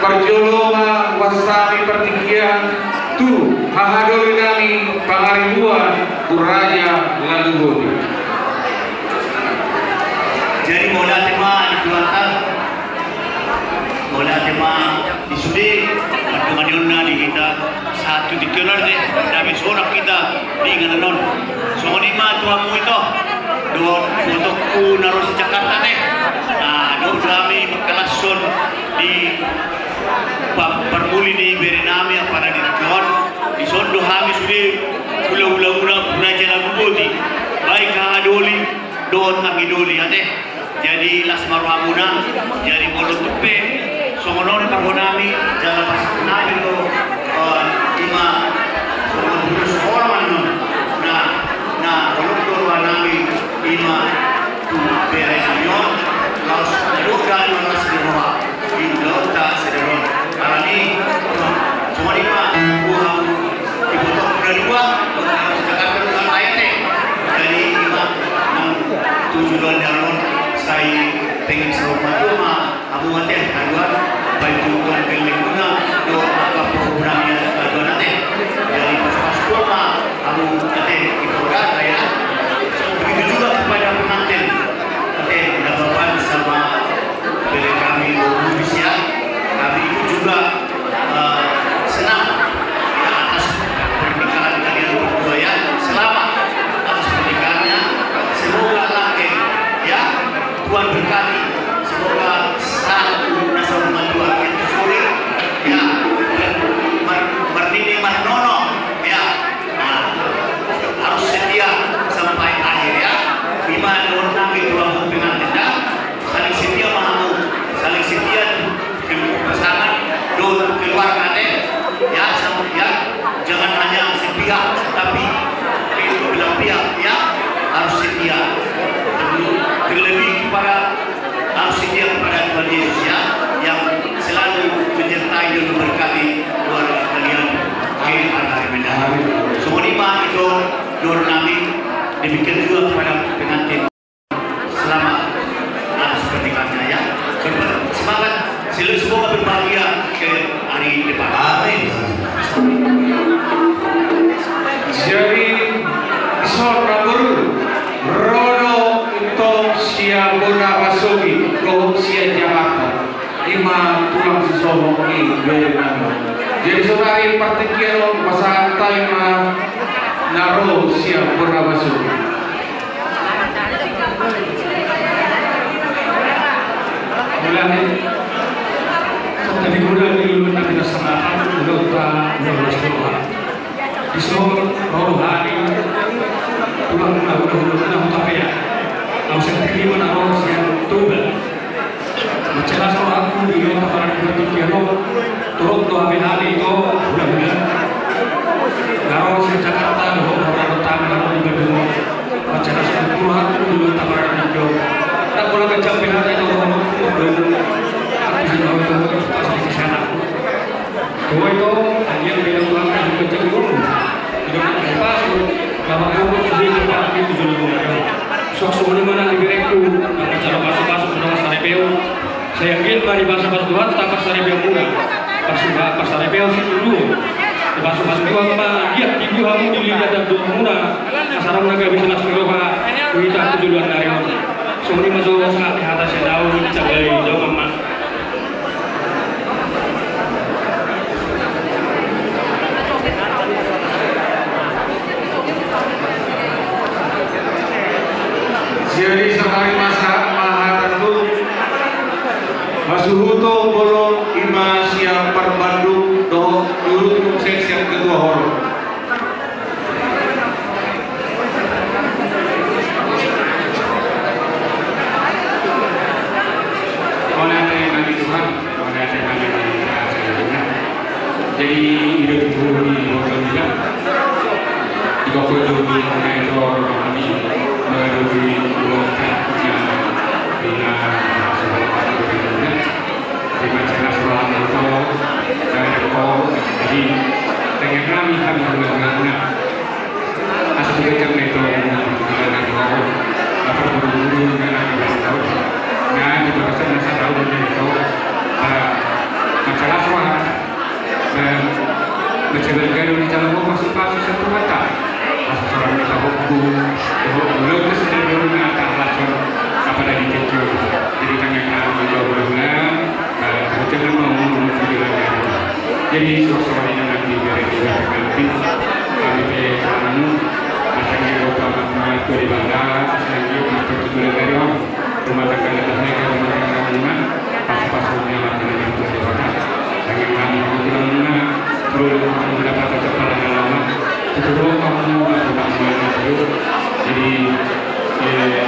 perjoloma wasami pertikian tu hahadoli nami pangaribuan kuraya laluhudi. Jadi mola tema di Kuantan, mola tema di Sudi, perkembangan di kita satu titular deh, kami seorang kita di Ngananon. So ni ma tuamu itu, untuk naruh di Jakarta deh. Nah, dua kami berkelasun di permuli di Berenami apa ada di Tuhan. Di Sondo kami sudah ulang-ulang belajar lagu bodi. Baik adoli, don kami doli ate. Jadi lasmar hamuna, jadi bolot tupe. Songonon pangonami, jalan pas nami lo lima songon orang non. Nah bolot dua nami lima tu berenamion. Laos luka laos dibawa di lota sederon. Alani cuma lima buah dibutuh berdua harus Jakarta dengan lainnya. Jadi lima tujuan dalam saya pengen serumah cuma abu mati kaduan bantuan pilih guna doa apa programnya kaduan nanti. Jadi pas cuma abu mati itu kan saya. Begitu juga kepada pengantin. Dapat sama dari kami Indonesia, kami itu juga senang atas pernikahan kalian berdua ya. Selamat atas pernikahannya. Semoga langgeng ya. Tuhan berkati. Semoga satu nasab dua itu suri ya. Martini Marnono ya. Nah, harus setia sampai akhir ya. Iman don kami dua pengantin saling setia mahamu, saling setia pasangan don keluarga ya jangan hanya sepihak tapi itu belah pihak ya harus setia terlebih kepada harus setia kepada Tuhan Yesus ya yang selalu menyertai dan memberkati keluarga kalian semua lima itu don kami demikian juga kepada pengantin selamat atas pernikahannya ya. Semangat, semoga berbahagia ke hari depan. Amin. Jadi sorga guru Rono itu siap guna wasogi kau siap Jakarta lima tulang sisolo ini berenang. Jadi saudari partikian masa time naro siap guna wasogi. Mulai tadi guna dulu nanti nasamakan udah sekolah. Di seluruh hari tulang udah tapi ya. Harus terima harus yang tunggal. Bicara soal aku di kota para berpikir turut doa hari itu bulan-bulan. Harus ke Jakarta orang pertama kalau di Bandung. Bicara soal Tuhan dulu tak para berpikir. Tak boleh mencapai hari itu orang Dua itu yang bilang Tuhan kan kecil dulu. Tidak pas lama aku sedih berarti 7.000. Sok mana di gereku, kalau cara masuk dengan sarepeo. Saya yakin mari bahasa Tuhan tanpa sarepeo murah. Pas sarepeo sih dulu. Di bahasa Tuhan mah dia ibu kamu dilihat dan dua murah. Sarang naga bisa masuk roha. Kita tujuan dari orang. Semua masuk saat di atas saya tahu cabai jauh amat. Jadi sekali masa mahatentu masuhuto bolong ima siang perbandung do dulu sesi yang kedua horo. Jadi hidup itu di hotel juga. Jika perlu di monitor kami melalui blognya dengan dibaca surat itu dan jadi dengan kami menggunakan asal kita itu menggunakan apa buru-buru dengan tahu nah di bahasa tahu itu masalah satu mata asal seorang kita hukum belum kesedar baru akan lakukan apa dari kecil jadi kami akan mencoba jangan mau menuju jadi suasana yang nanti biar kita nanti kami kamu akan dibawa ke di bandar lagi untuk tujuan dari rumah tangga netanya ke rumah tangga rumah pas-pasnya makanan yang tersedia dengan kami kebetulan perlu mendapat kecepatan lama itu kamu jadi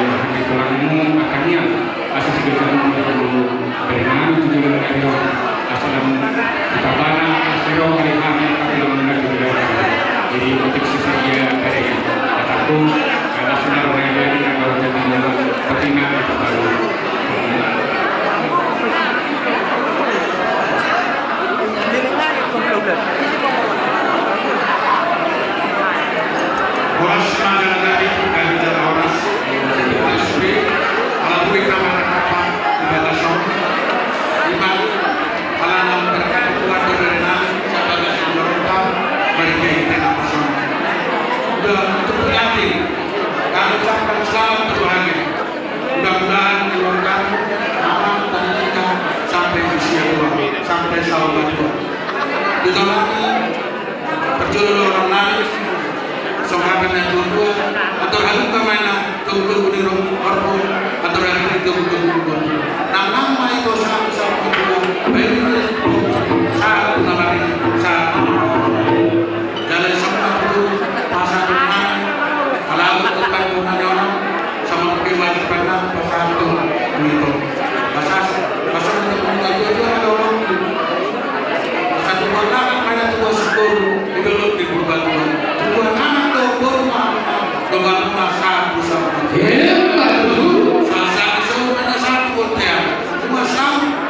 kami tulangmu akannya asal kamu perlu bagaimana tujuan dari asal kita barang asal kali kami akan mendapat jadi untuk sesaja dari ataupun karena sudah orang yang kalau jadi kepentingan itu baru Horas magang dari kerja horas seperti kalau kita mengatakan ibadah iman kalau berkait kuat dari nami sebagai seorang mereka yang person udah untuk yakin kami ucapkan selamat berbahagia mudah-mudahan keluarga aman dan nikah sampai usia tua sampai sahabat tua dijalani perjalanan orang nami sahabat yang tua atau halu kemana tunggu di rumah atau hari itu tunggu nama itu satu dua baru satu nalari satu jalan sama itu pasal rumah kalau tentang orang sama pribadi pernah pasal itu pasal untuk mengajar itu ada orang satu orang mana tuh syukur itu di perbatuan dua anak tuh berumah satu sama salah satu mana satu hotel cuma satu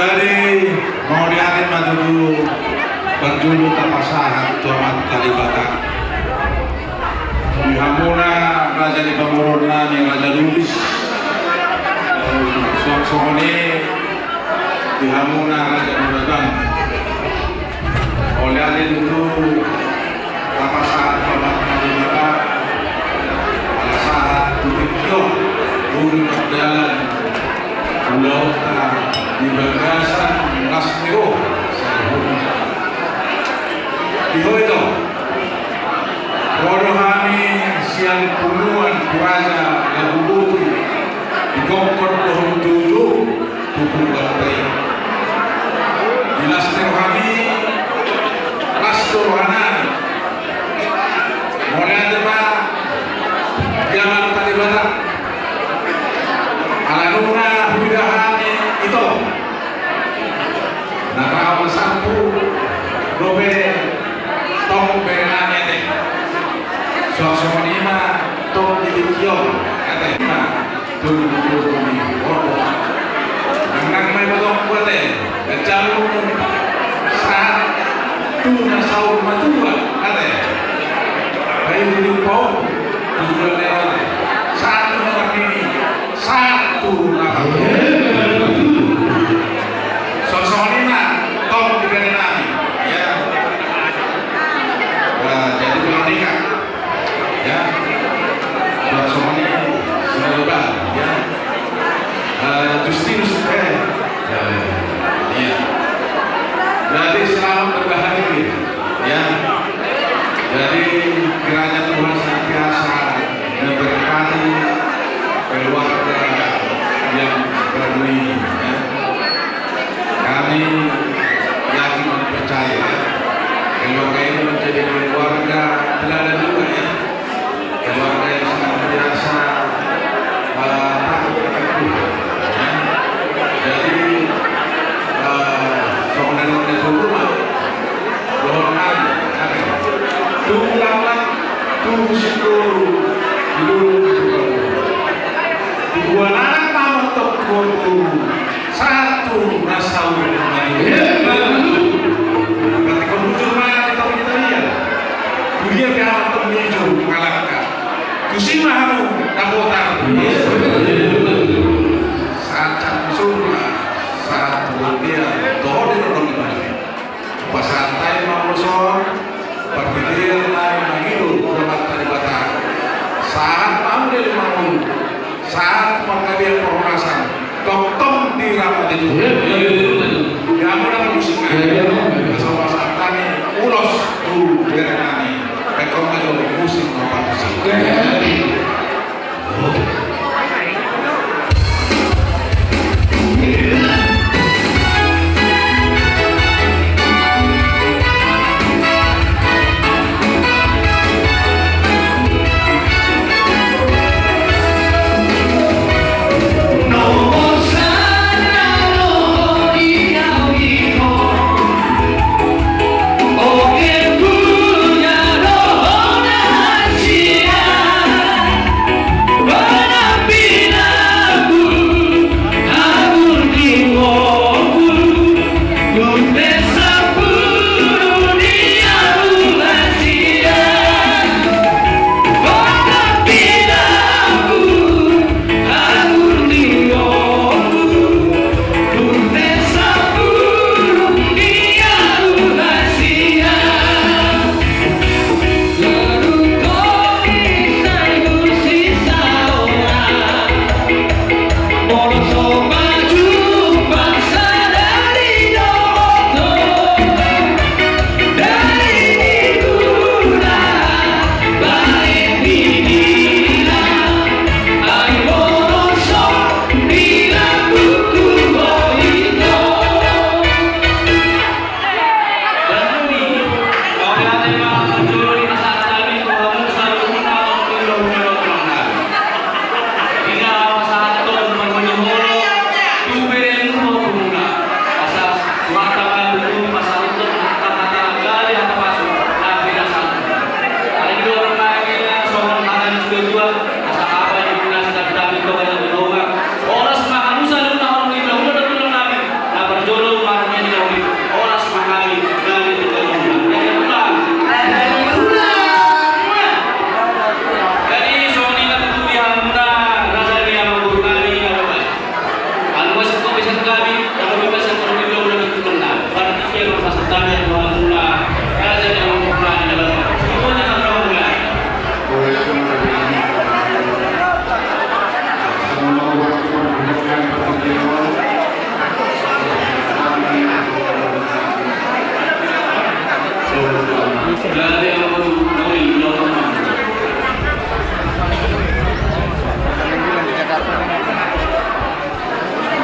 Jadi mau diatin dulu berjulu tapasahan tuamat Kalibata. Dihamuna raja di Pamorona yang raja Lubis. Soang-soangnya dihamuna raja Nuragan. Oleh atin itu tapasahan tuamat Kalibata. Pada saat tutikyo turun berjalan pulau di bagasan Lasmiro Iho itu rohani siang puluhan kuraja lagu buti di gongkor pohon tujuh tubuh bertai di Lasmiro kami Lasto rohani mulai ada jangan tadi batak alanuna hudahani itu nakawal sampu dobe tong berenang ete suasana lima tong dilikio ete lima tunggu ni ordo nang mai balong kuate jamu saat tu nasau matua ete bayu di pau tujuan lewat satu nomor ini satu nama suasana lima tong berenang ya. Jadi Veronica ya buat semuanya semoga ya Justinus ya jadi selamat berbahagia ya jadi kiranya Tuhan senantiasa memberkati keluarga yang baru ini ya. Kami yakin dan percaya keluarga ini menjadi keluarga teladan juga ya, keluarga yang sangat biasa takut akan Tuhan ya. Jadi saudara-saudara di rumah doakan tunggulah tunggu syukur dua anak tamat tokku satu nasau dia biar menuju mengalahkan kusima hamu nabotan saat surga satu dia doa di pasantai mamusor berpikir lain hidup hormat Kalibata saat mau dia mau saat mengkadir perhorasan tong di rapat itu dia mudah musiknya sama saat kami ulos tu berenani Ekor aja musim apa sih? Oh, que punya roh nasihat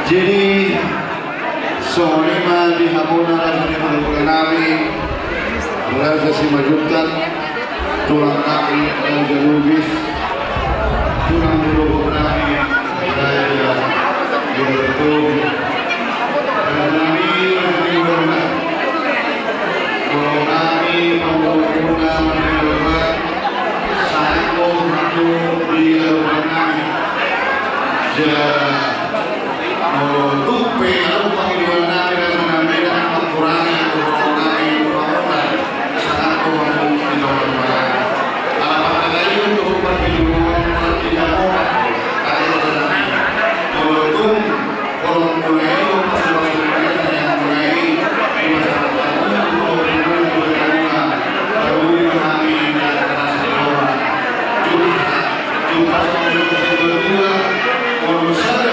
Jadi soalnya di Hamuna dan di Pagkanami mulai sesi majukan tulang kaki dan jalubis tulang dulu Pagkanami saya begitu Pagkanami masih bermak Pagkanami Pagkanami masih bermak saya di Pagkanami tupe kalau panggilan nabi dan nabi dan Al-Quran yang nabi Muhammad sangat berhubung di dalam malam. Apakah tadi untuk panggilan tidak orang kaya nabi? Kalau orang mulai masing-masing yang mulai di masyarakat untuk berguna baru nabi dan Rasulullah. Jumlah kedua manusia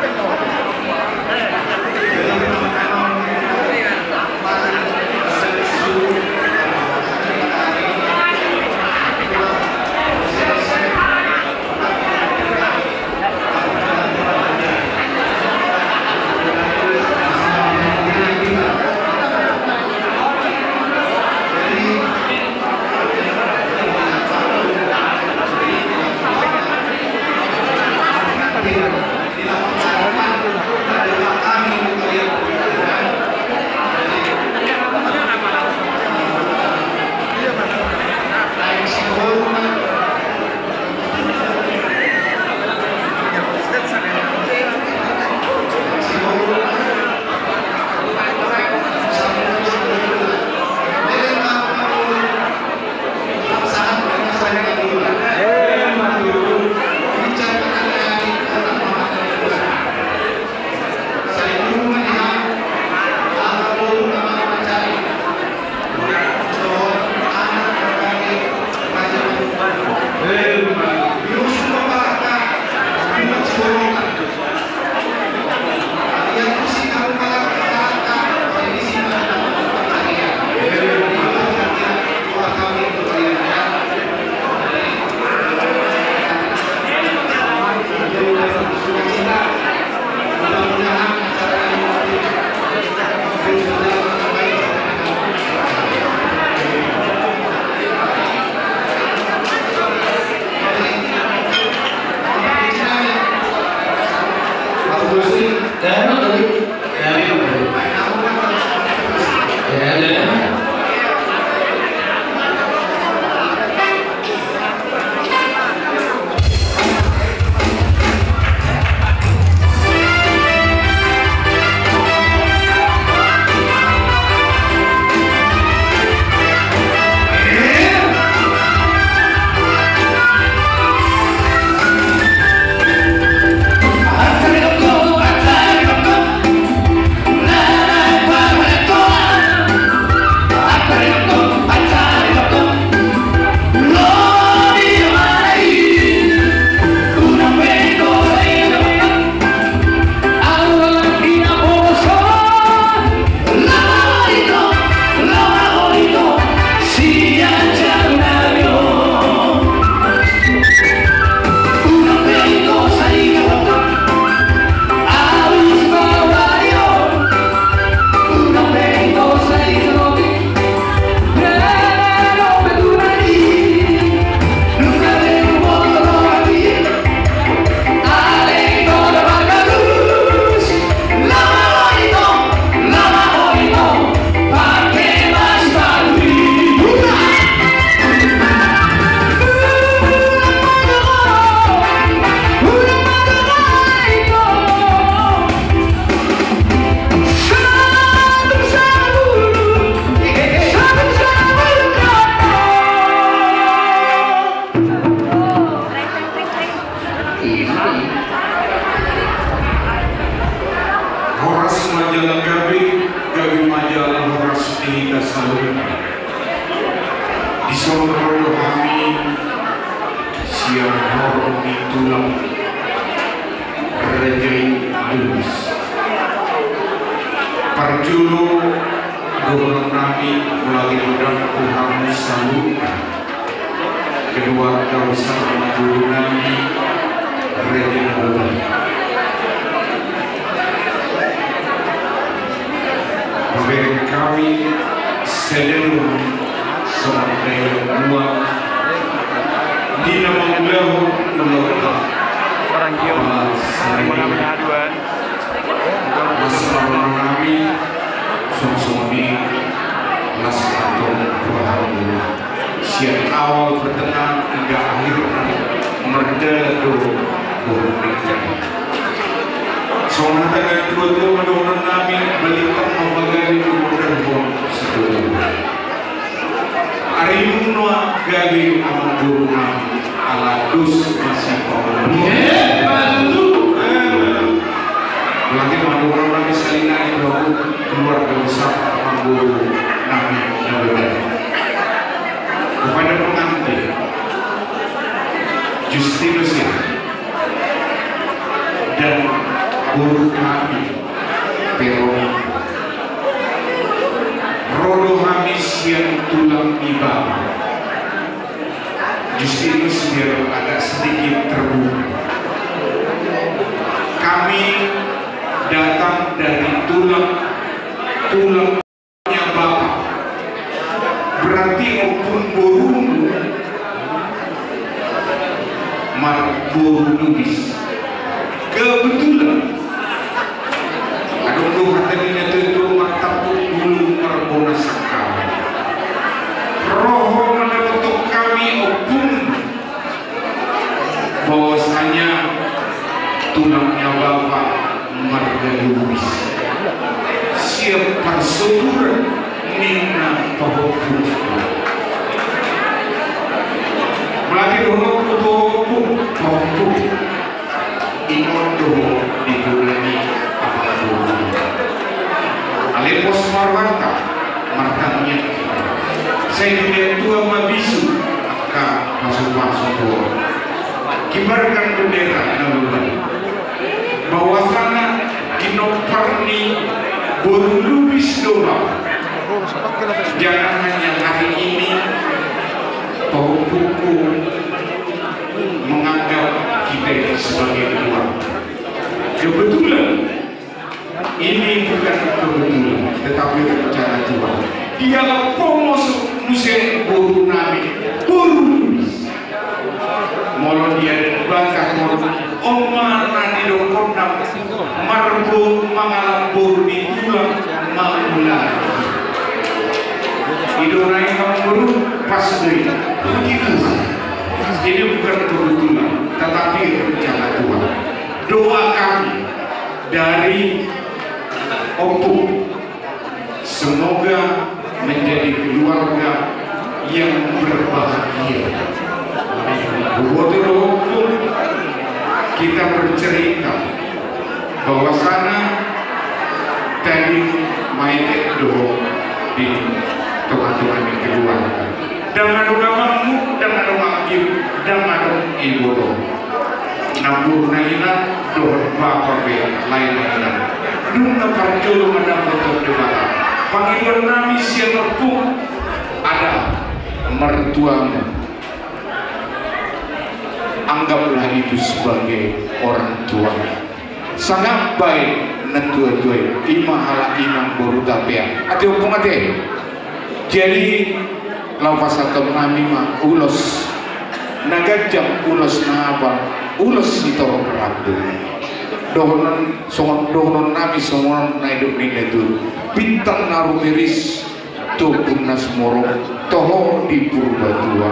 pengampunan. selalu di solo kami siang horor di tulang rejeki lulus parjulu gubernur kami melalui program Tuhan selalu kedua kawasan guru kami rejeki lulus bagi kami seluruh sampai dua di nama beliau orang masalah kami suami lasato alhamdulillah siap awal pertengahan hingga akhir merdu soalnya dengan dua menurut kami beliau membagai umur sedunia Arimno gawe amguru nami ala dus masih baru lagi manura nami salina itu keluarga besar amguru nami kepada pengantin Justinus dan guru kami Peroni Rodo habis yang tulang iba Justinus biar agak sedikit terbuka kami datang dari tulangnya Bapak berarti opun burung Marburg Lubis kebetulan ada untuk hatinya itu mataku bulu marbona sakal roh menutup kami opung bahwasanya tulangnya Bapak Marga Lubis siap persubur nina pahoku melatih pahoku inondo dikulani Alepos Marwanta martanya saya dunia tua mabisu aka masuk kibarkan bendera nalulan bahwasana kinoparni Boru Lubis doa jangan hanya hari ini buku menganggap kita sebagai keluarga kebetulan ini bukan kebetulan tetapi rencana Tuhan dialah pomos musim Boru Nabi Boru Lubis molon dia bangka molon oma nani dokordam marbo mangalam Boru di tulang mangulah idonai kamu pas dari begitu ini bukan kebetulan tetapi rencana Tuhan doa kami dari Opung semoga menjadi keluarga yang berbahagia buat Opung kita bercerita bahwa sana tadi main doa di Tuhan-Tuhan yang kedua dan ada namamu dan ada wakil dan ada ibu nampur naina doa bapak lain-lain Nuna parjolo mendapat doa panggilan nami siapapun ada mertuamu anggaplah itu sebagai orang tua sangat baik netua-tua imahala imam boru tapia ati opung ati jadi lawasatom nami mah ulos nagajam ulos na apa ulos itu rabu dohonon nami songon na hidup ni itu bintang narumiris to punas moro toho di Purbatua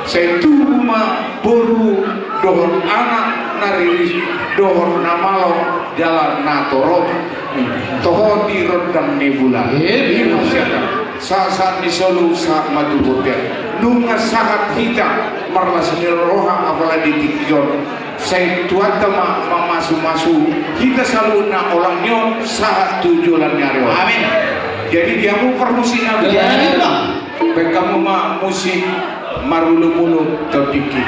saya tuma boru dohon anak nariris dohon namalo jalan natoro toho di rodang nebula saat disolu saat madu hotel nunga sahat kita marla senir roha apalagi dikion saya tuan tema memasu-masu kita selalu nak orangnya saat tujuan nyari amin Jadi dia mau permusik nabi. Kamu mah musik marulu-mulu terdiki.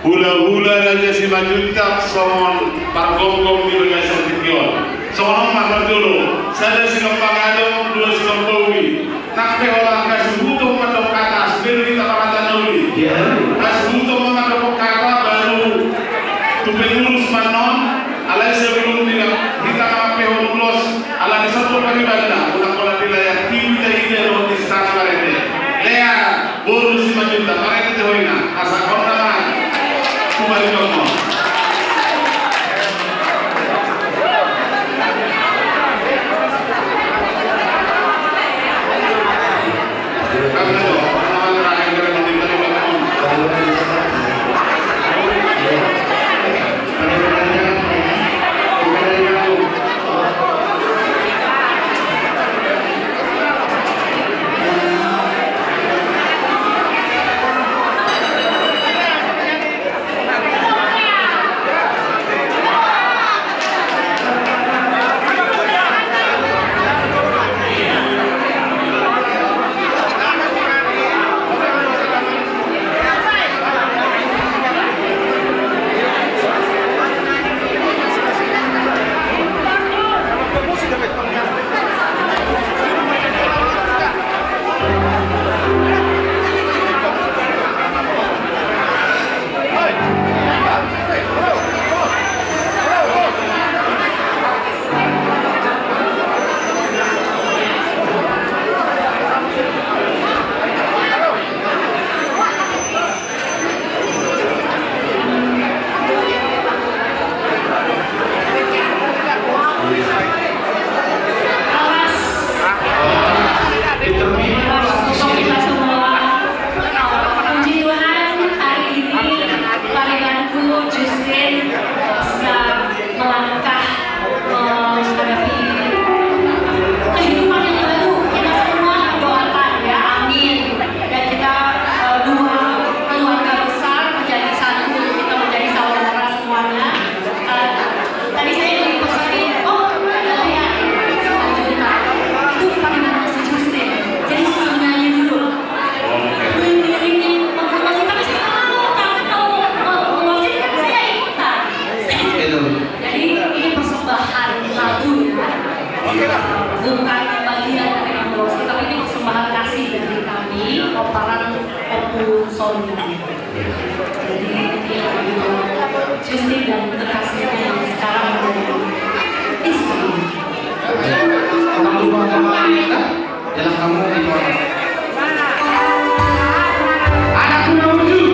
Hula-hula raja si majuntak somon pargong-gong di bagai sertikion. Sono makar dulu. Sada si kempangado, dua si kempawi. Nakpe olah kasubuto mandok kata, sebelum kita pakatan nuli. Kasubuto mandok kata baru tupen ulus manon. Alai sebelum kita kape ulos. Alai disatu pagi banda. Ulang-ulang dilayar kita ide roti start parete. Lea, bolu si majuntak. Parete tehoina. Asa kontra kembali ngomong. Bukan bagian dari promosi, tapi ini persembahan kasih dari kami, Koparan Opus Sony. Jadi ini Justin dan kekasihnya yang sekarang menjadi istri. Kamu lupa kita, dalam kamu itu anakku menuju.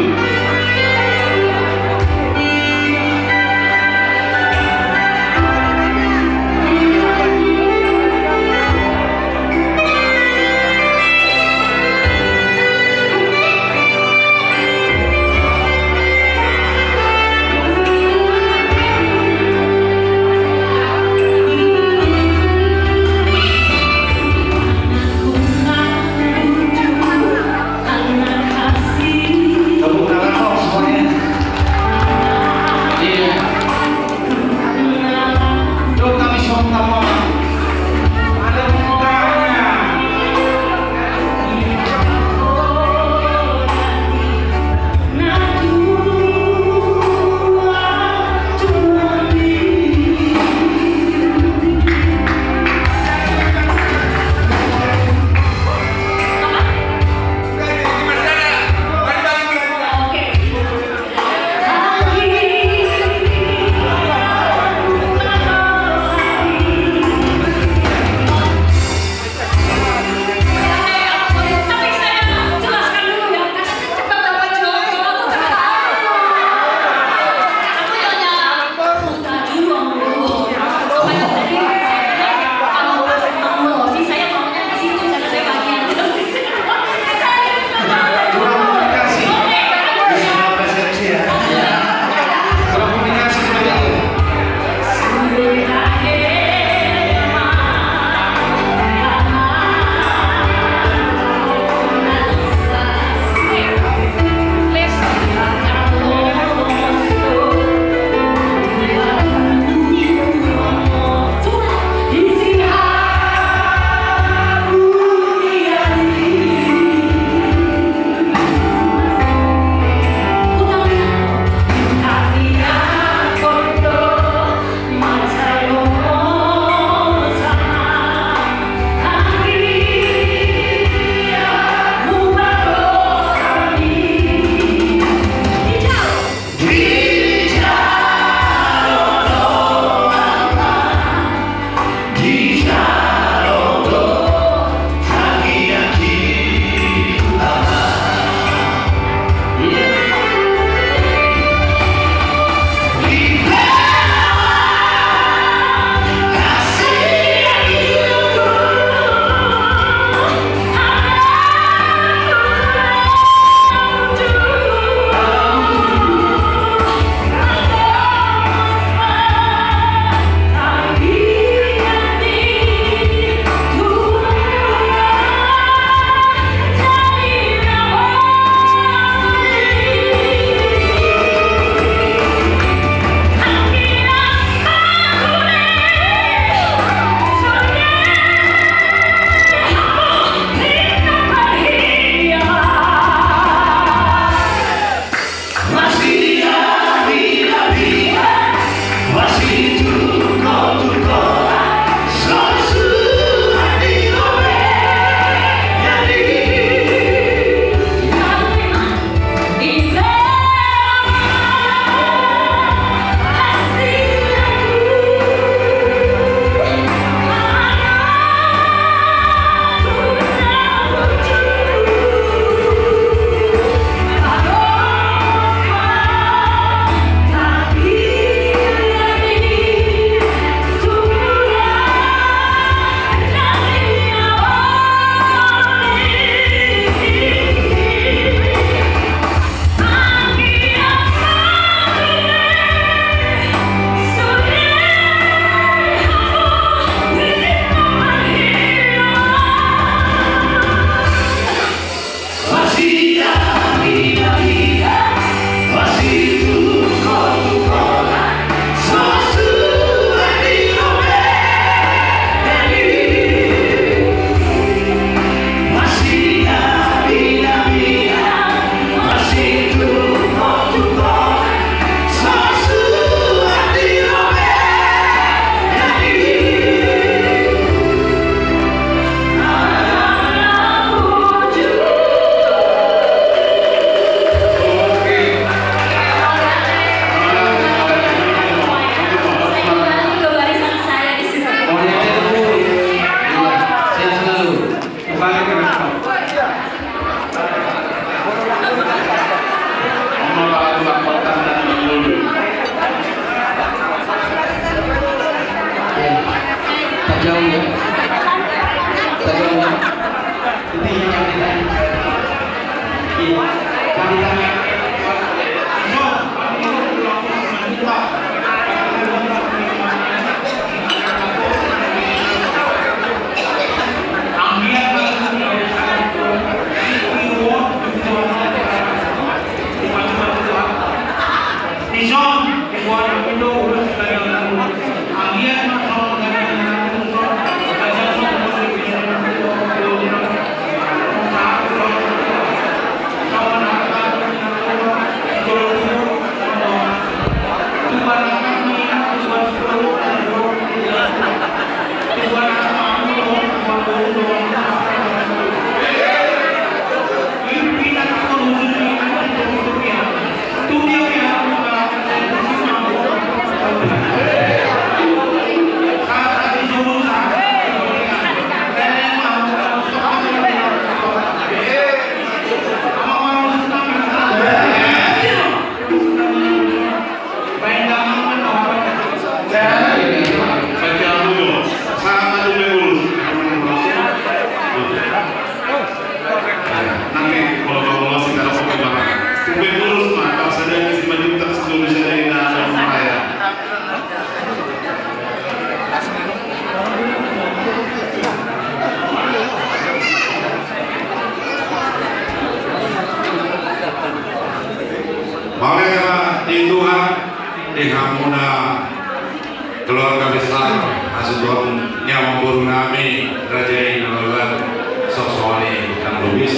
keluarga besar Asuton Nyawang Boru Nami Rajai Nalawan Soswani dan Lubis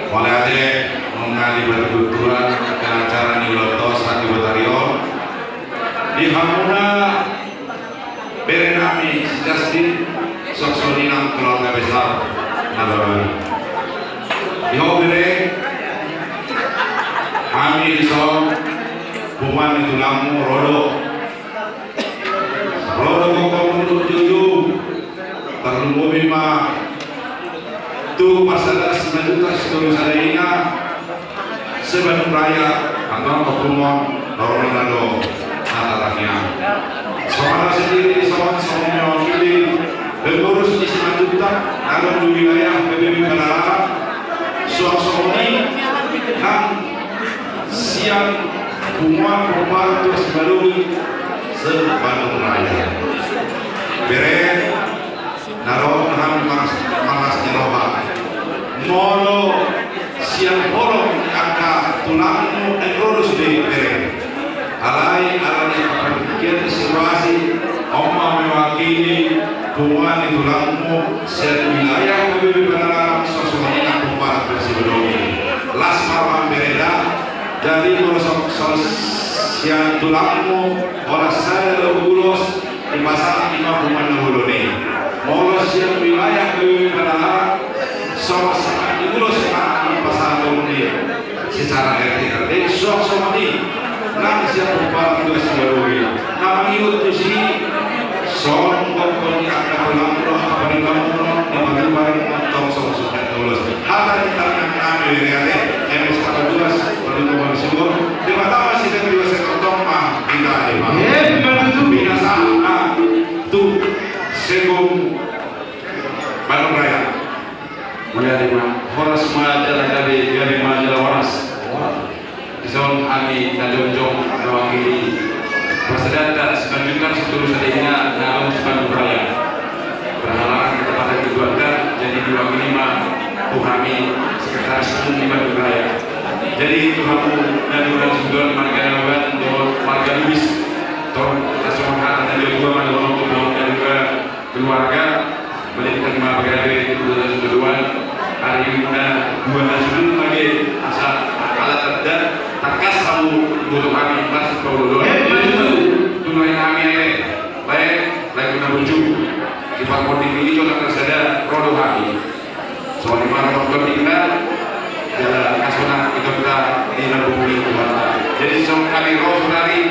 oleh aja mengali berkebutuhan akan acara Nilotos Hati Batarion di Hamuna Berenami Justin Soswani dan keluarga besar Nalawan di Hobere kami disong Buman itu lamu rodo kau untuk jujur terlalu bima tu pasal 9 juta seluruh sadainya sebelum raya antara pertemuan Ronaldo antaranya soal sendiri soal mewakili pengurus di 9 juta dalam wilayah PBB Kanara suasoni dan siang semua perubahan terus melalui sebelum raya bere naron ham malas jeroba molo siang bolong angka tulangmu ekrorus di bere alai pikir situasi oma mewakili hubungan di tulangmu wilayah PBB Kanara sosoknya kumpar bersibdomi las marwah bereda jadi kalau siang tulangmu orang saya lebulos di pasar 50 nih mau siang wilayah ke Kanara sama diulos di pasar ini secara RT sok ini nang siap berpala tugas baru nama ikut di sini sok pokoknya akan pulang apa di kamu di mana atau sok lulus harta di tangan kami dari MS 14 perlindungan subur di mata masih ada dua sektor mah kita binasa tu segum Bandung Raya mulai lima horas majalah dari majalah waras dison kami dan jom mewakili Pasadata selanjutnya seluruh sadainya dalam Bandung Raya berhalangan kepada keluarga jadi diwakili mah kami sekretaris umum di Bandung Raya jadi Tuhanmu dan Tuhan Sudon Marga Lubis nasional dan juga manual untuk dan juga keluarga menjadi terima pegawai kedua hari ini dua nasional lagi asal alat dan takas kamu untuk kami masih kau tunai kami baik lagi menuju di Pakpor ini juga tersedia produk kami soal di mana dokter kita jalan nasional itu kita di Republik Indonesia jadi semua kami saudari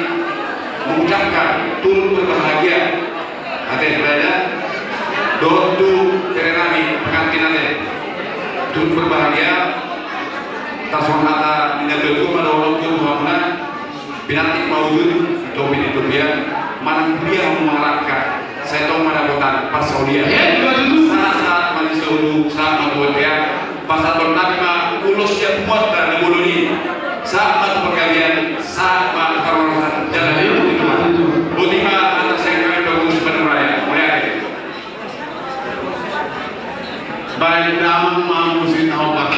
mengucapkan turut berbahagia ada berada dotu terenami pengantin ada turut berbahagia tasawuf kata minyak pada orang tua Muhammad binati maulud topin itu dia mana dia mengarahkan saya tahu mana botan pas Saudia saat manusia dulu saat dia pasal bernama ulus yang buat dan boloni saat perkalian saat kawasan jalan itu Butima atas yang kami bagus Bandung mulai baik dalam mamusin awak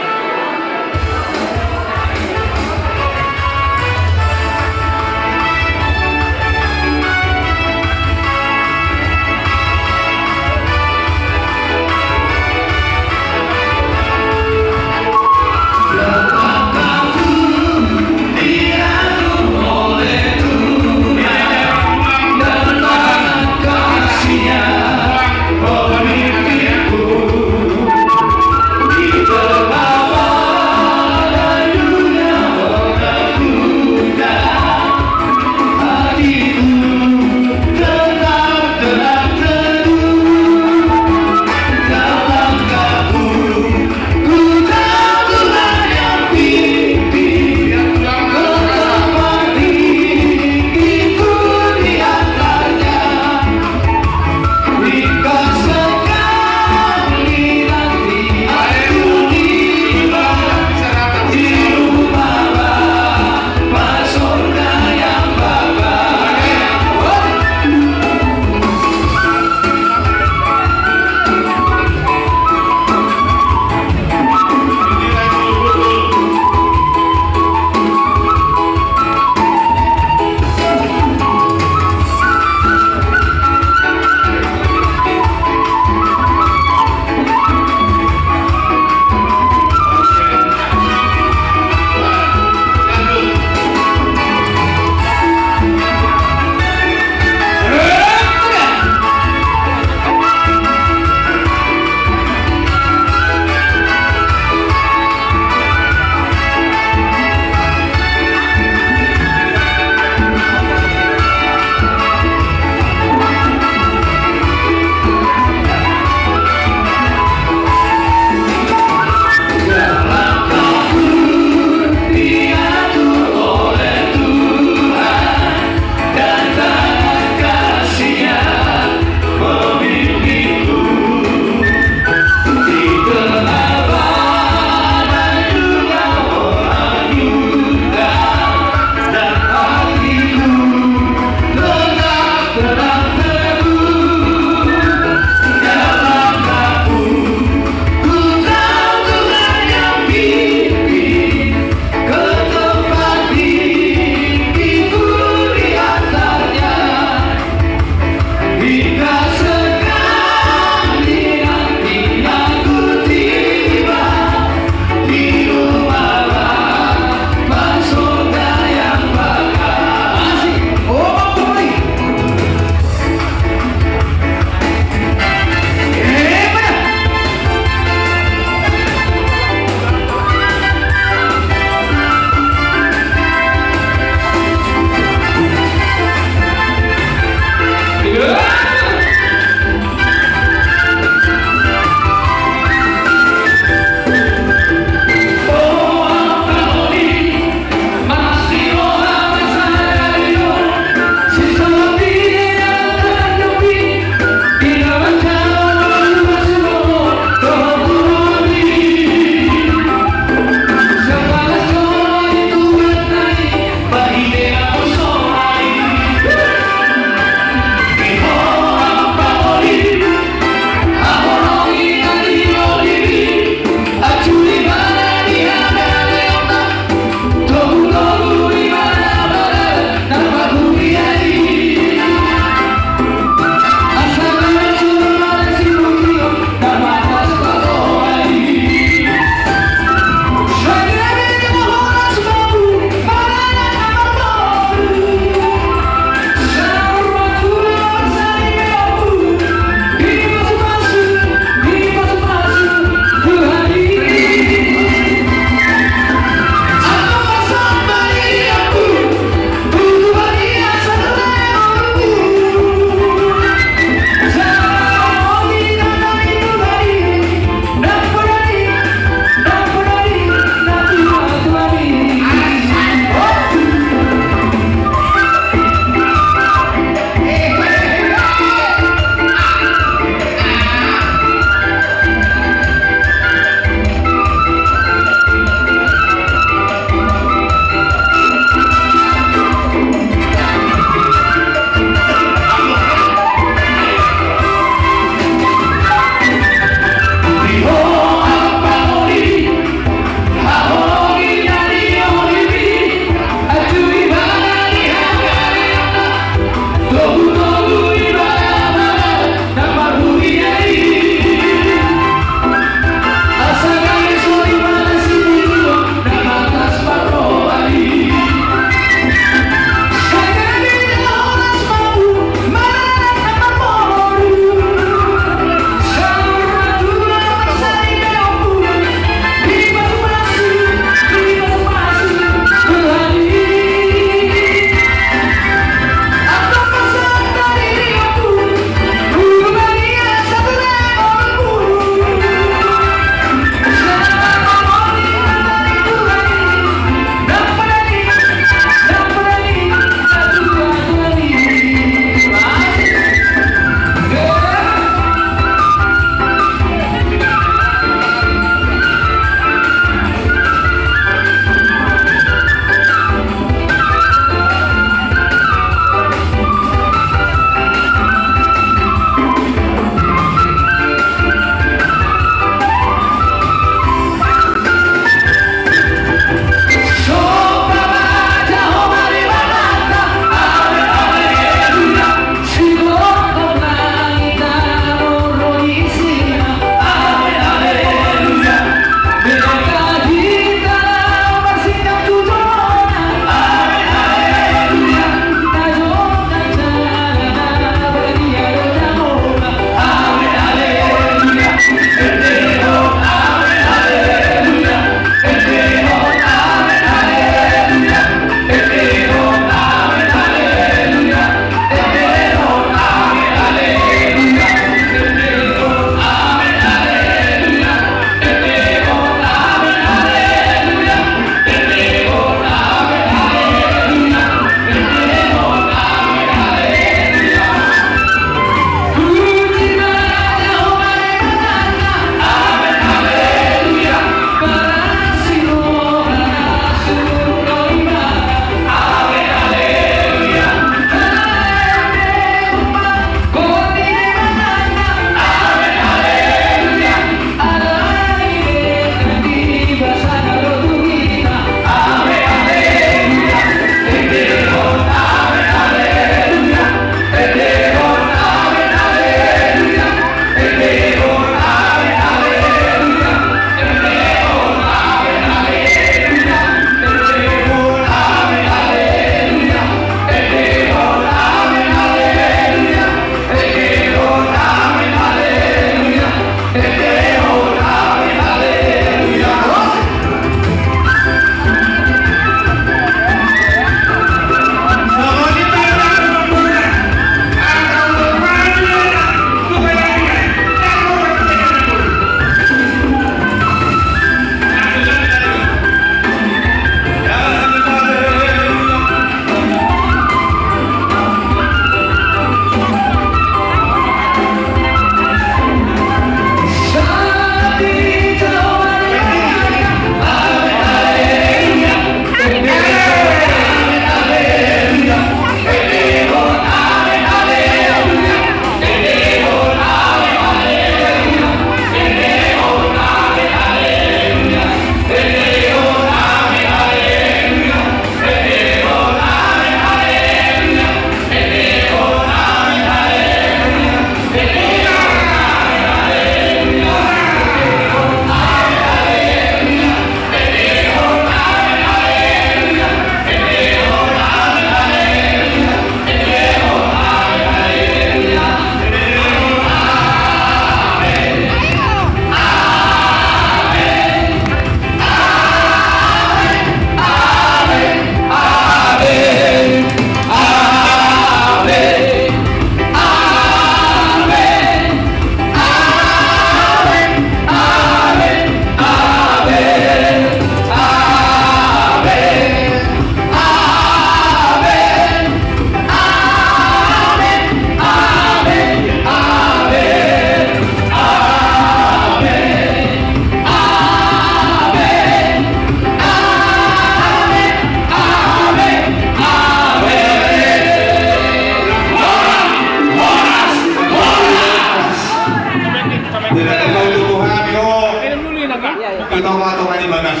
Kita mau di bagas.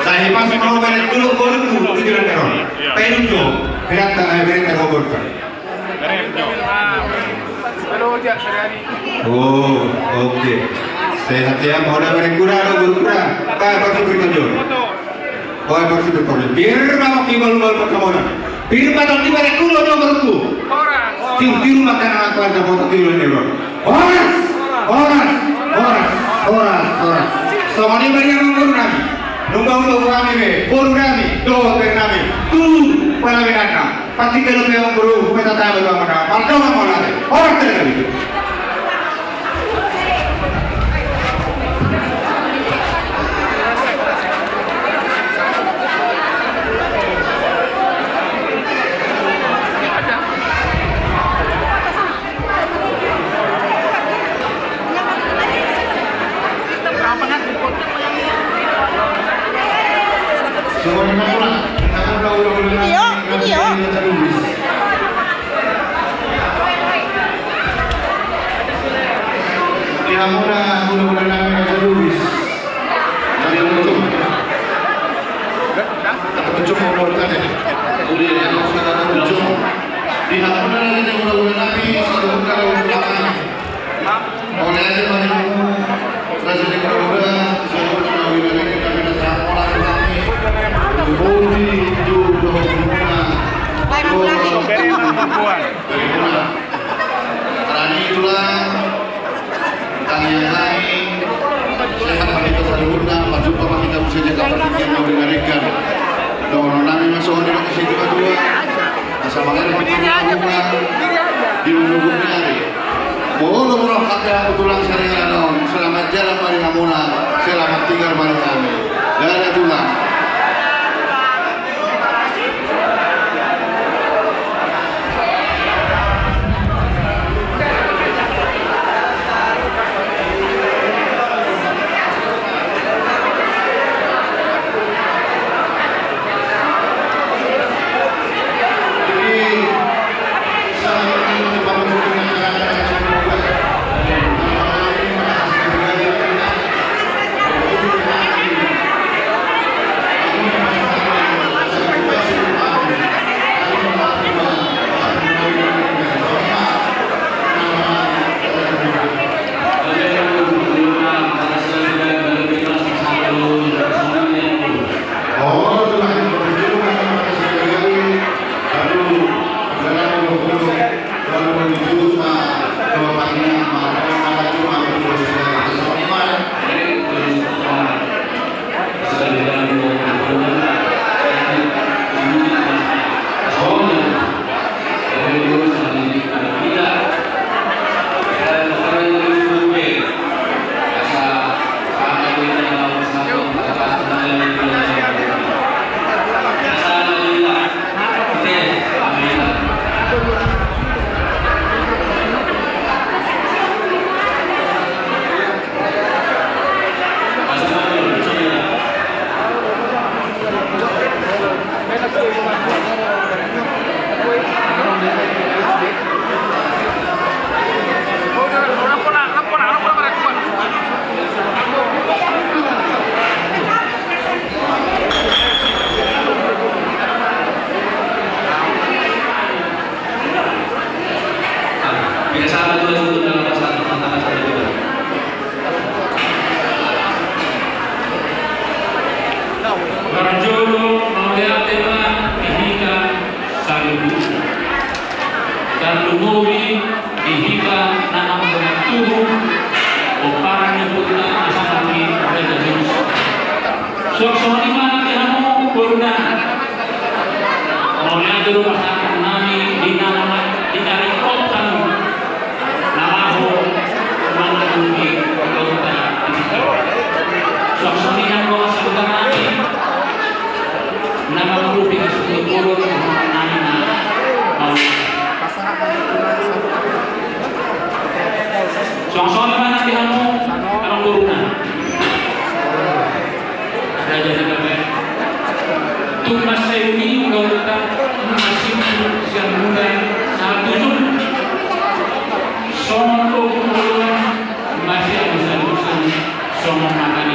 Saya pas mau balik dulu baru itu jalan teror. Penunjuk, berat robot kan. Oh, oke. Saya mau ada balik gura. Kayak pasti bertunjuk. Oh, pasti bertunjuk. Biar mau kibal pertemuan. Biar patah di balik dulu nomorku. Tiru makan anak keluarga foto tiru ini bro. Orang. Sama ini banyak nomor nabi. Nunggu kami be, buru kami, doa kami. Tuh, pada benarnya. Pasti kalau memang buru, kita tahu bagaimana. Mantap mau lari. Orang tidak itu. Selamat jalan mari hamuna, selamat tinggal mari kami. Dan ada tulang. Tumas saya ini kalau kita masih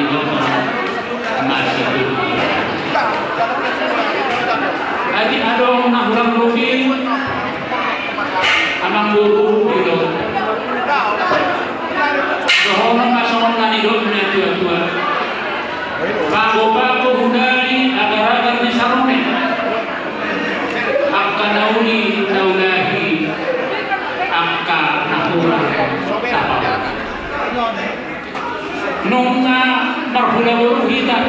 itu masih itu. Lagi ada nak ulang rutin, amang guru gitu. Dohongan masalah nani dohnya tua. Bago hudari agar-agar disarone. Akka nauli naulahi, akka nahura tapal. Nunga marhula kita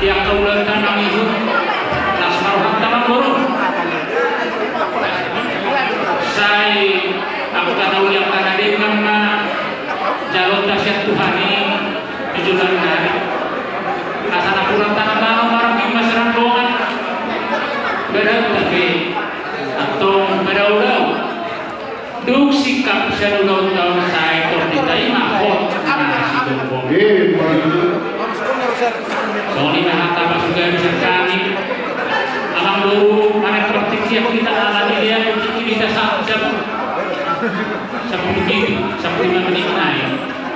yang kaulan tanang itu nasmaruhan tanang buru. Saya akka nauli akka nadimang na jalur dasyat Tuhan ini tujuan hari. Asana kurang tanah-tanah marang di masyarakat berada tapi atau beraulau duk sikap seluruh tahun saya terditai mahot nasi dombong soalnya hata juga bisa kami alam dulu mana praktik yang kita alami dia kita seperti menikmati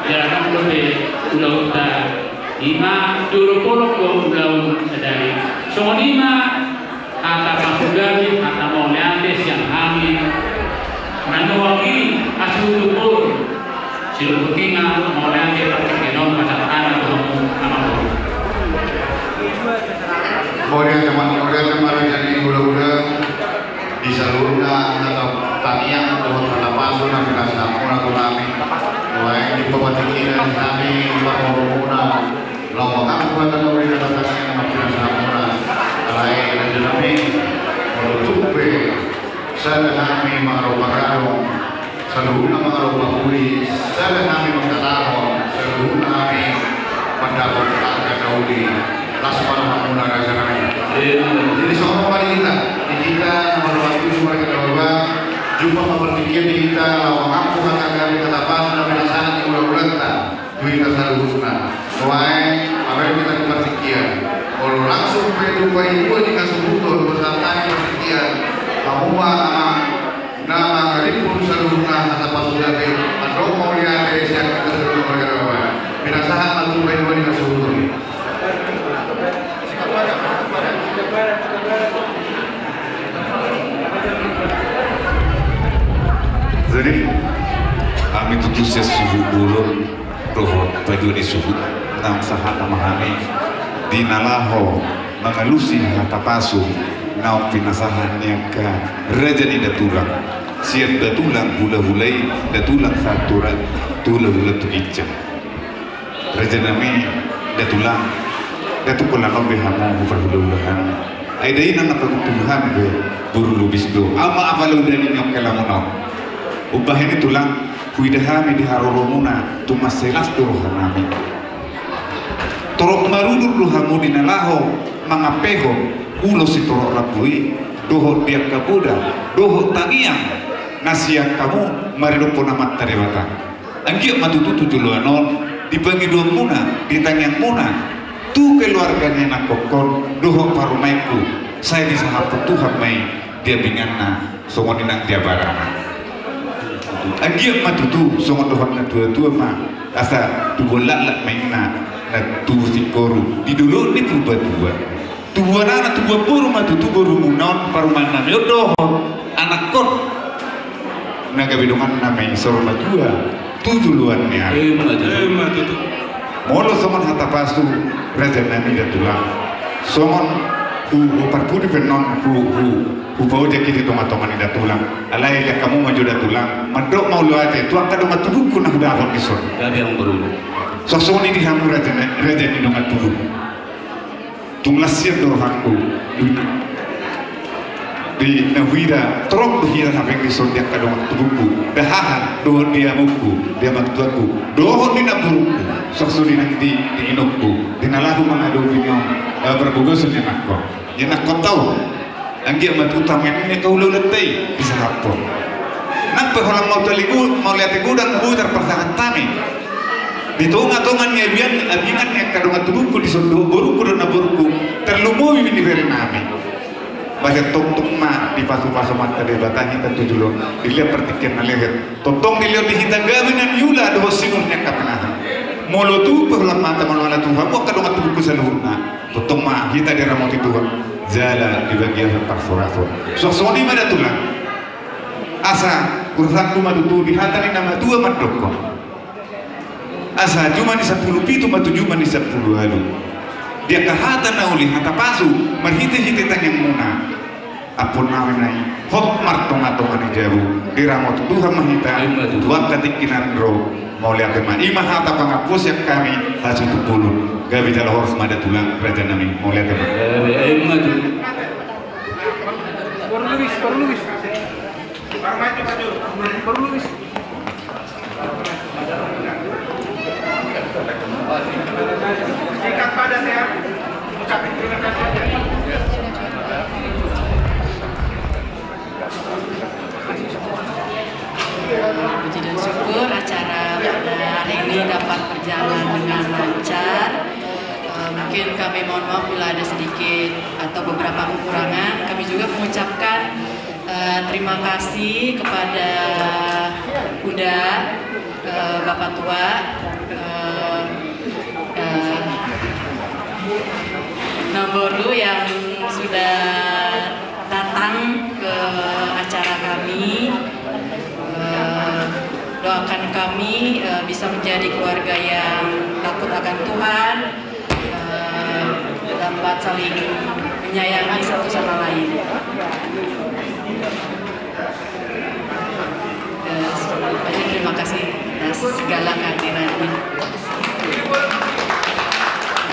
jalan lebih ulau ima dulu polok ulau sedari soalnya hata pasugari hata mauliandes yang hamil menewaki asal pun silu ketinga mauliandes perkenon pasal tanah untuk amal Kemudian teman-teman jadi udah di salurna atau tanian atau kata pasu nanti nasi atau kami mulai di pematikiran kami berhubungan lomba aku akan memberi kata-kata makin sama lain dan kami menutupi saya kami mengaruhkan seluruhnya mengaruhkan saya kami mengatakan seluruhnya kami mendapatkan ketahui lasmar hamuna rasa kami jadi semua kali kita nomor waktu semua kita coba jumpa mempertikir di kita lawang aku kata pas dan perasaan di ulang-ulang kita seluruhnya Wahai, apa yang kita pertikir? Kalau langsung kehidupan ibu dikasih butuh bersama pertikir, kamu nama karipun seluruhnya kata pasukan itu. Atau mau lihat dari siapa kita seluruh mereka apa? Binasahan langsung kehidupan dikasih butuh. Jadi, kami tutup sesuhu dulu, roh baju di suhu. Tang sahat memahami dinalaho mengelusi hata pasu naon pinasahan yang ke rejani datulang siap datulang hula-hulai datulang saturan tula-hula tukica rejanami datulang datukulan obe hamu perhula-hulahan aidai nang pagtuhan be buru lubis do ama apalu dani nyok kelamunau ubah ini tulang kuidahami di haroromuna tumaselas turuhanami torok marudur luhamu dinalaho mangapeho ulo si torok rapui doho diak kabuda doho tangiang nasiak kamu maridopo namat tarewata anggiak matututu juluanon dibagi dua muna ditangiang muna tu keluarganya nakokon doho parumaiku saya bisa haput Tuhan mai dia binganna songon inang dia barang anggiak matutu songon doho na dua-dua ma asa tubolak-lak mainna na tusi koru di dulu ni tuba dua anak tuba buru matu tuba rumunon parumanan yodoh anak kot naga bidoman namai sorona dua tujuh luannya matu molo somon hata pasu raja nami datulang somon parpudi penon bau jadi toma-toma ni datulang alai ya kamu maju datulang madok mau luate tu angka dong tubuhku nak udah apa kisah gabi yang baru sosok ini dihamu raja di dongat tubuh tunglasir dorhanku di nawira terok berhira sampai kisah dia ke dongat tubuhku dahahan dohon dia muku dia matuaku dohon di naburku sosok ini nanti di inokku dinalahu mengadu video berbugus di nakko ya nakko tahu anggi amat utamanya kau letai bisa apa nak peholang mau lihat gudang terpasangan tani ditungan ngebian abingan yang kadang tubuhku di sondo boruku dan naburku terlumui di beri nami baca tong ma di pasu-pasu mata di batangnya tentu dulu dilihat pertikian nalihat tong dilihat di hitam gawinan yula doh sinurnya kapenahan molo tu perlamata manwala Tuhan waktu dong atu buku salurna potong mah kita di ramot itu jala di bagian parforator so soni mana tulang asa urusan rumah tu di hatani nama tua madoko asa cuma di 10 pitu matu cuma di 10 alu dia kahatan na uli hata pasu marhite-hite tanyang muna apun namin ay hot martong-atong jaru di ramot Tuhan mahita tuwag katik kinandro mau lihat kemana ima hata pangapus yang kami hasil tupulun gabi jala horus mada tulang kerajaan kami mau lihat kemana Baru Luis. Sikat pada saya ucapin terima kasih aja. Puji dan syukur acara pada hari ini dapat berjalan dengan lancar. Mungkin kami mohon maaf bila ada sedikit atau beberapa kekurangan. Kami juga mengucapkan terima kasih kepada Bunda Bapak Tua Namboru yang sudah datang ke acara kami. Doakan kami bisa menjadi keluarga yang takut akan Tuhan, dapat saling menyayangi satu sama lain. Banyak terima kasih atas segala kehadirannya.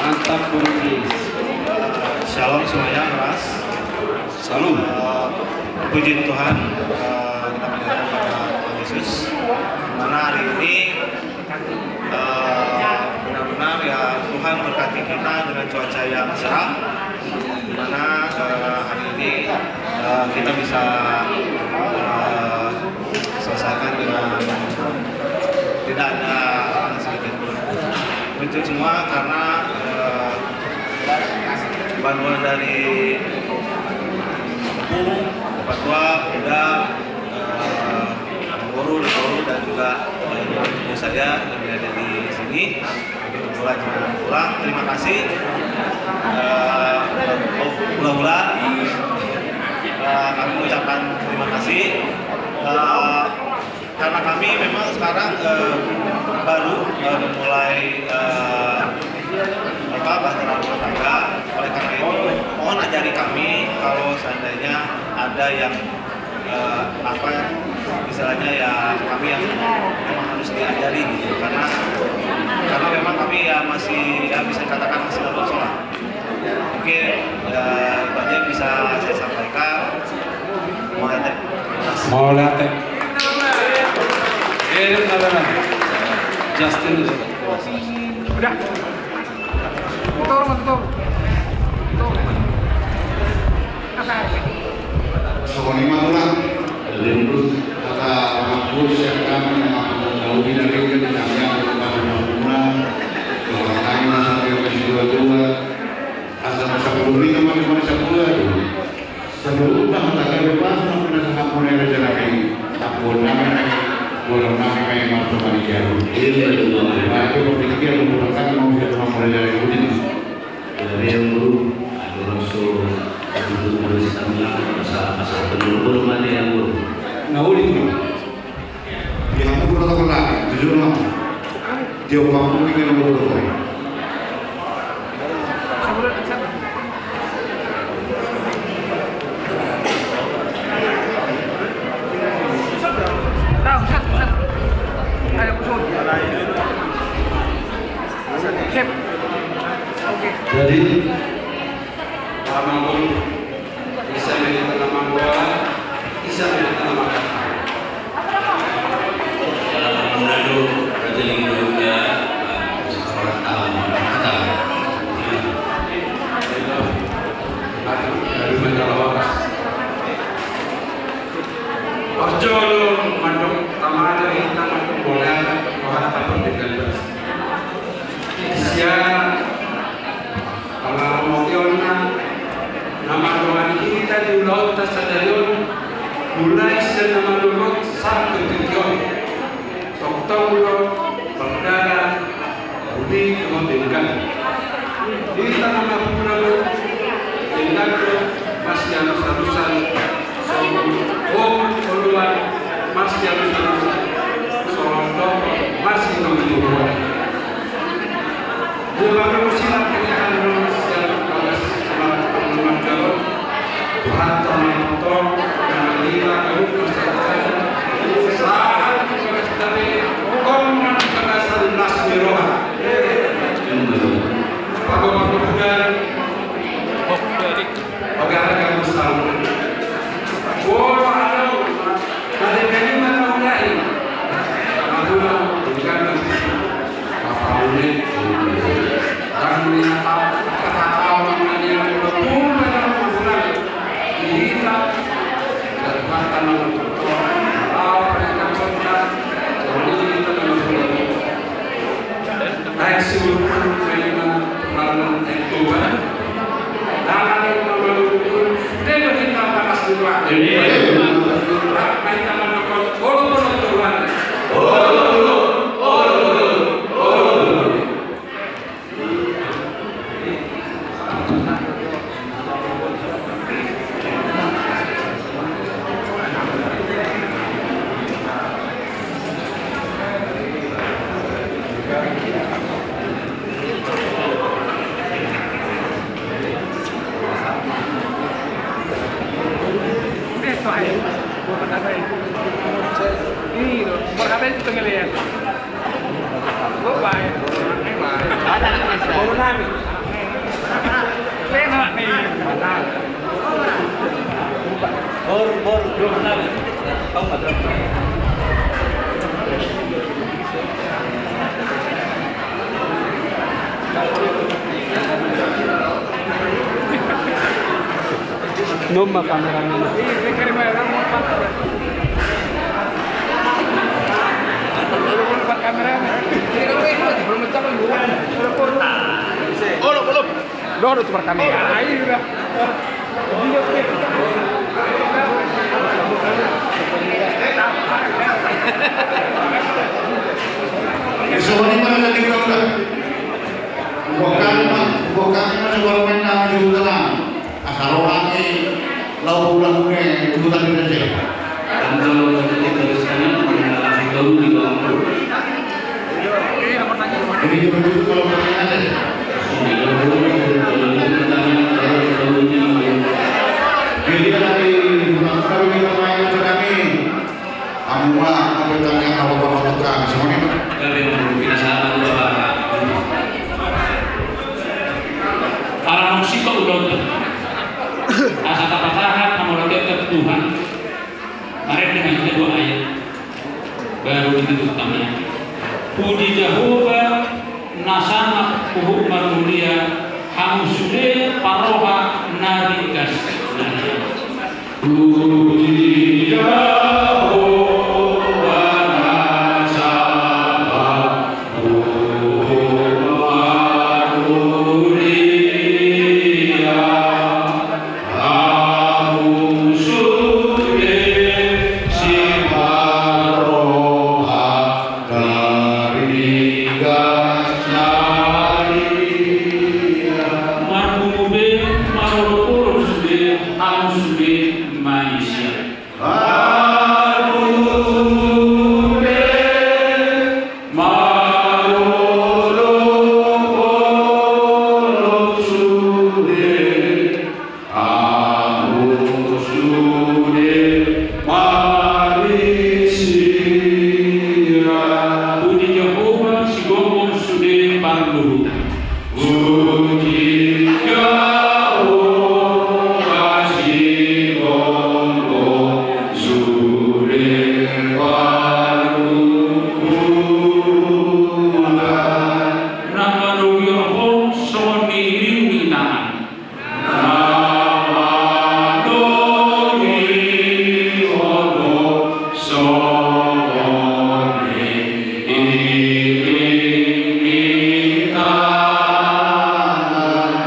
Mantap Bung. Shalom semuanya, keras. Salam. Puji Tuhan, kita berdoa kepada Tuhan Yesus. Karena hari ini benar-benar ya Tuhan berkati kita dengan cuaca yang cerah. Dimana hari ini kita bisa selesaikan dengan tidak ada sedikit pun. Itu semua karena bantuan dari Bapak Tua, Bunda, Guru dan juga ibu saya yang ada di sini. Kebetulan pulang, terima kasih. Mula-mula kami mengucapkan terima kasih karena kami memang sekarang baru memulai bahtera rumah tangga. Oleh karena itu mohon ajari kami kalau seandainya ada yang misalnya ya kami yang memang harus diajari gitu, karena memang kami ya masih ya bisa dikatakan masih dalam sholat. Mungkin itu aja yang bisa saya sampaikan. Mau latih. Justin udah. Betul. Sokonimatulah kata kampus yang kami memang jauh dari kebijakan kepada pembangunan keberadaan masyarakat yang masih dua asal masa bumi kemana sebuah sebelum mengatakan bebas menggunakan sangat mulai rencana ini takut namanya bolong namanya yang masuk ke jauh itu berpikir menggunakan mau bisa mulai dari ini dari yang dulu ada rasul untuk bersama asal penurun mana yang dulu Nauli yang aku protokol lagi jujur lah jauh kamu ingin protokol jadi Mamang bisa menjadi Mamang bola, bisa menjadi Mamang kata. Menado raja juga sekolah tahun kata. Dari Menjalawakas. Orjo mandung tamada kita mandung bola, bola tak penting kalau mau nama Tuhan kita di laut tasadayon mulai nama Tuhan sampai tujuan Toktomulo Bangdara di kemudian di tanah Pulau dengan masih harus-harusan keluar masih harus-harusan Solo masih kemudian Bukan silat kenyataan sejarah bagas teman-teman jalur Rantau motor Lila Kabupaten saat bagas dari Koman Bagasan Nasmiroha Pago-pago budan Pagaraga besar Wala alaw Dari kanina taulai Maduna Bukan Papaulin kami kata-kata yang betul dalam hubungan kita dan bahkan apa yang kita kita baik seluruh mainan lalu itu dan ada yang betul tidak kita bahas di luar kita melakukan bolong tuan Nomor kameranya. Belum tukar kamera. Semua ini mana lagi kita bukan sebuah mainan juga lah. Asal orangnya lalu-lalunya itu tadi saja. Dan kalau kita tulisannya mengenai tahu di bawah. Ini juga kalau pertanyaan ada. Jadi dari kami bermain kami, amula kami tanya apa tukang semuanya. Kami berpindah bapak. Para musik udah asal kata-kata kamu rakyat Tuhan. Mari dengan kedua ayat baru ditutup kami. Puji Jehovah nasama kuhuk marulia hamusude paroha narikas. Puji Jehovah nasama kuhuk marulia hamusude si paroha narikas.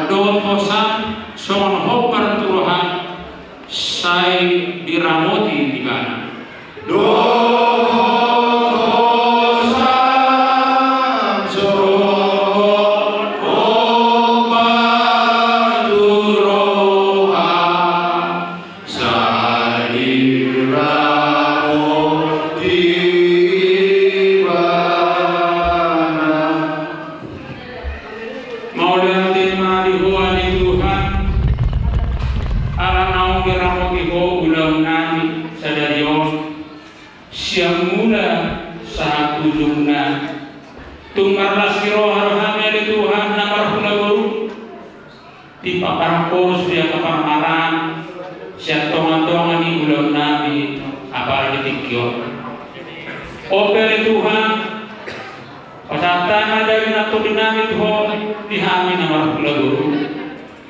Doa Maulana tema di Tuhan ala naung geramo iho ulang nami sadarion siang mula saat ujungna tungarlah siro harhamnya di Tuhan namar hula guru di paparapos dia kaparmaran siang tongan-tongan di ulang nami apalagi tikyo opere Tuhan pasatana dari nato dinamit ho dihami namar hula guru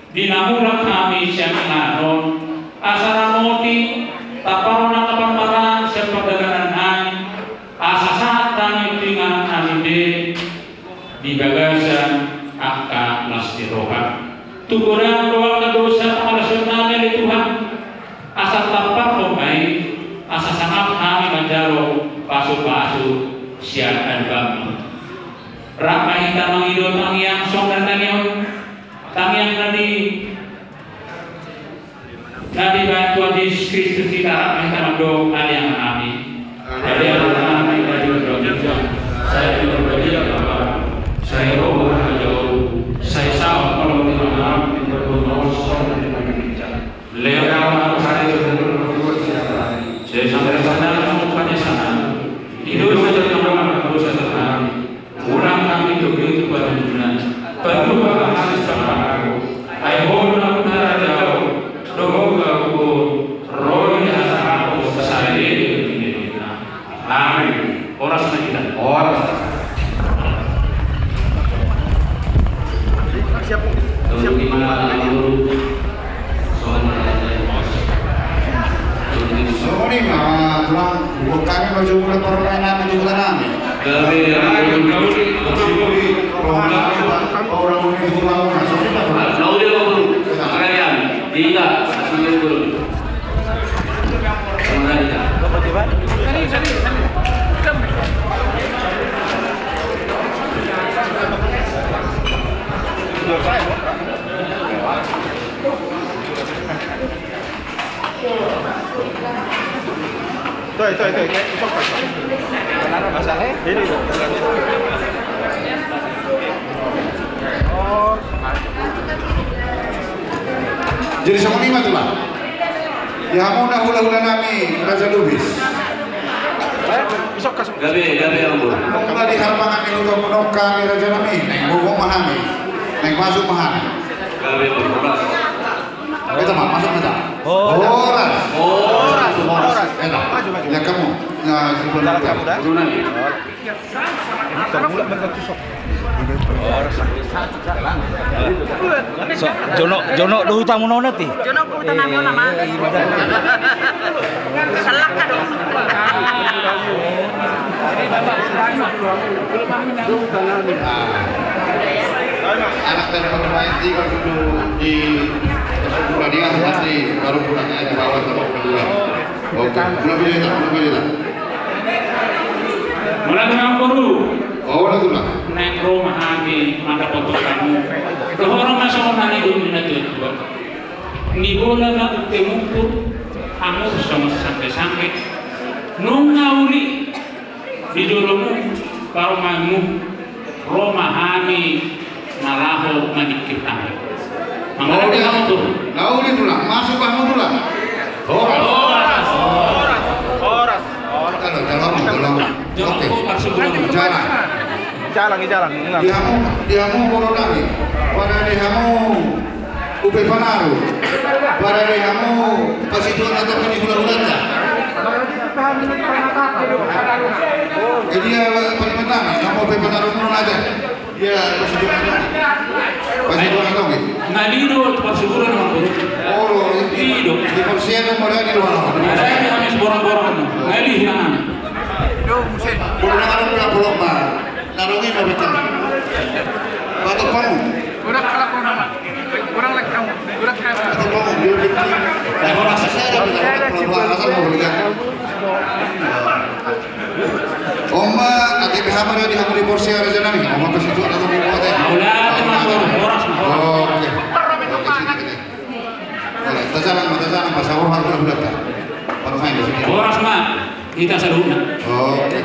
dinamulak kami siang ngaron asara moti taparona kaparmaran siang pagdaganan hai asasat kami tinggal kami di bagasan angka nastiroha tuguran doa dosa pengalasunannya di Tuhan asal tapar komai asal sangat kami menjaro pasu-pasu siang dan kami ramai kita mengidot tangiang song dan tangiang nadi bantuan Yesus Kristus kita ramai kita mendong ada yang kami ada yang kami dari Indonesia saya berbeda Bapak saya roh jauh saya sama kalau dimaaf berdosa lewat saya sampai sana pada sana hidup saja nama dosa terhadap kurang kami begitu pada dunia perlu harus terpaku ayo nak jauh doa aku rohnya aku saya ini amin orang sana kita orang siap Sorry mah, tulang kami baju bulan permainan baju bulan kami. Orang ini pulang masuk kita pulang. Lalu dia baru kalian tidak sudah dulu. Jadi sama lima tu lah. Ya mau dah hula-hula nami Raja Lubis. Gabe yang bu. Kau di harbangan ini kau menokang Raja nami. Naik bogong mahami, naik masuk mahami. Gabe berulas. Kita mah masuk kita. Horas. Enak. Ya kamu. Nah, sebelum kamu. So, Jono lu hutang mau nanti. Jono ku hutang nami nama. Salah ka dong. Anak dan pemain tiga dulu di Pertandingan nanti baru pulangnya di bawah sama kedua. Oke, belum pilih. Mulai dengan baru. Oh, udah tuh lah. Neng rumah kami mata foto kamu. Orang masuk mana itu minat itu. Ni bola nak temukur, kamu sama sampai nungauli di dulumu kalau mamu rumah kami nalaho manikit kami. Mangga kamu tuh. Nauli tuh lah, masuk kamu tuh lah. Horas. Kalau jalan. Oke. Jalan. Dihamu kono nami. Pada dihamu upe panaru. Pada dihamu pasituan atau kini hula-hulanya. Dia paling pertama, kamu upe panaru nurun aja. Dia pasituan atau kini. Nalido pasikuran nama guru. Oh, di persian nomornya di luar. Saya habis borong-borong. Ngali hilangan. Boleh dengar berapa lomba? Narungi berapa betul? Batuk kamu. Kurang kalak nama. Kurang lek kamu. Kurang kalak. Batuk kamu. Dia bikin. Nah, kalau saya dapat perempuan asal mau belikan. Oma, nanti behamar di hamar di porsi Raja Nami. Oma ke situ ada lebih kuat ya. Udah, teman boros. Oke. Tajalan pas awal harus berdekat. Baru main di sini. Boros mah kita saluna. Oke.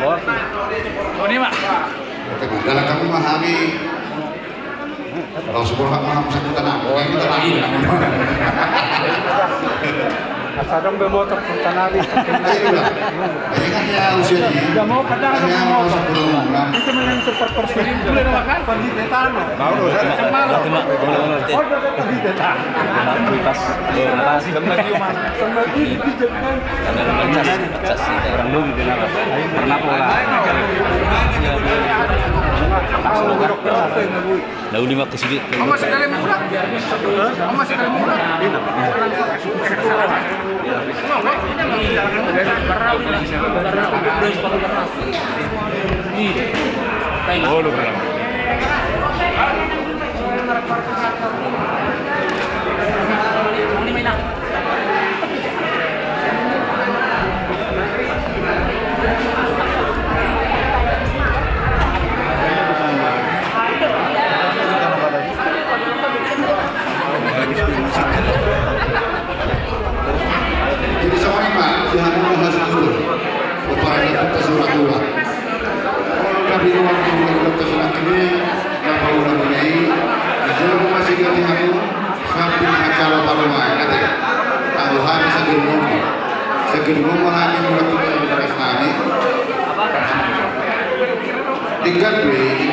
Oh, ini mak. Oke, dalam kamu memahami Kalau sekolah paham satu tanah, ini tanah ini. Kadang bermotor pun tanah ini. Ini kan ya usia ini. Tidak mau kadang Hanya motor. berumur. Itu menang super persen. Boleh makan pandi tetano. Baru semalam. Oh, pandi tetano. Kualitas nasi dan lagi mas. Lagi dijaga. Orang lu gitu lah. Pernah pola. Tahu dokter apa yang ngabui. Dah lima ke sini. Masih dalam mulut. Masih dalam mulut. Oh, lu bilang. Jadi sama ini Pak, jangan membahas dulu. Peperangan kita surat dua. Kalau kami rumah kita surat ini, apa ulang menai? Jadi masih ganti aku, sampai macam apa rumah nanti. Tahu habis segera mengalami mulai kita di daerah nani. Tinggal beli,